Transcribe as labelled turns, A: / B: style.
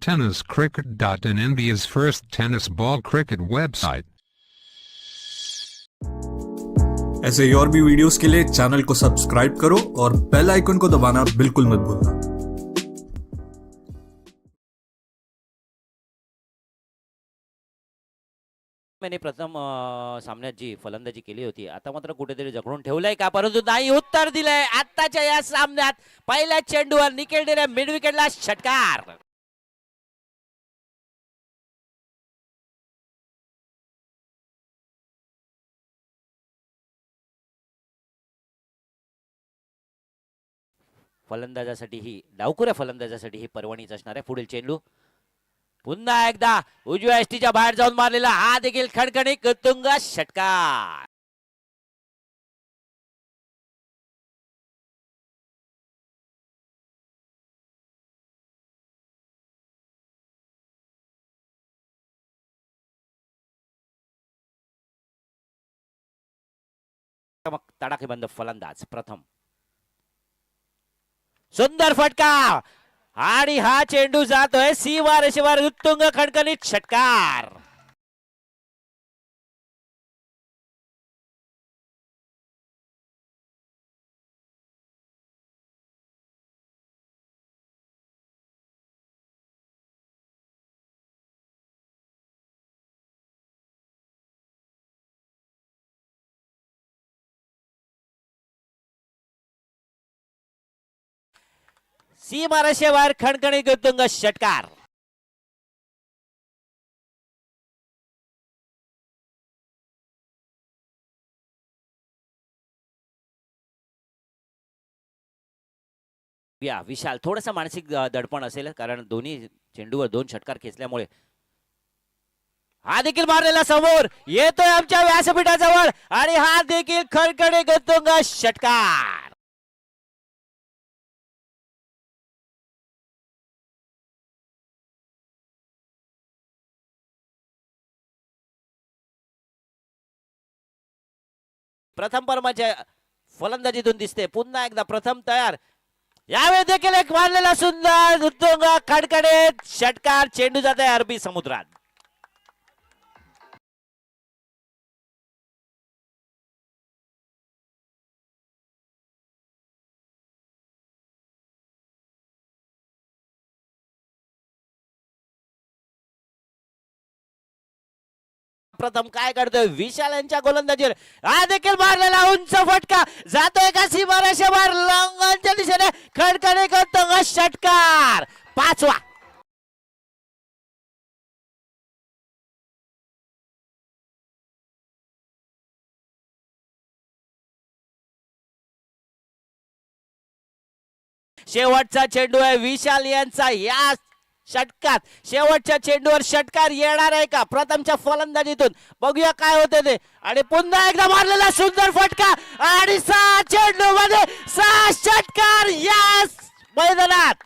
A: tenniscricket.in, India's first tennis ball cricket website.
B: ऐसे ही और भी वीडियोस के लिए चैनल को सब्सक्राइब करो और बेल आइकन को दबाना बिल्कुल मत भूलना।
C: मैंने प्रथम सामन्यात जी फलंदाजी केली होती, आता मात्र कुठेतरी जखडून ठेवलंय का, परंतु नाही उत्तर दिलंय। आताच्या या सामन्यात पहिल्या चेंडूवर निखिल डेरे मिड विकेटला षटकार। फलंदाजासाठी ही डावखुऱ्या फलंदाजासाठी ही पर्वणीच असणार आहे। पुढील चेंडू पुन्हा एकदा उजव्या एसटीच्या बाहेर जाऊन मारलेला, हा देखील खणखणीत उत्तुंग षटकार। तडाखेबंद फलंदाज प्रथम, सुंदर फटका आणि हा चेंडू जातोय सीमा रेषेवर, उत्तुंग खणखणीत षटकार। सीमा रेषेवर खणखणीत उत्तुंग षटकार। या विशाल थोडंसं मानसिक दडपण असेल, कारण दोन्ही चेंडूवर 2 षटकार खेचल्यामुळे। हा देखील मारलेला समोर येतोय आमच्या व्यासपीठाजवळ आणि हा देखील खणखणीत उत्तुंग षटकार। प्रथम परमाच्या फलंदाजीतून दिसते, पुन्हा एकदा प्रथम तयार। यावेळी देखील एक मारलेला सुंदर उत्तुंग खणखणीत षटकार, चेंडू जात आहे अरबी समुद्रात। प्रथम काय करतोय विशाल यांच्या गोलंदाजीवर, हा देखील मारलेला उंच फटका जातोय का सीमारेषेवर, लॉंगॉनच्या दिशेने खणखणीत उत्तुंग षटकार, 5वा। शेवटचा चेंडू आहे विशाल यांचा, या षटकात शेवटच्या चेंडूवर षटकार येणार आहे का प्रथमच्या फलंदाजीतून, बघूया काय होते ते। आणि पुन्हा एकदा मारलेला सुंदर फटका आणि 6 चेंडू मध्ये 6 षटकार या मैदानात।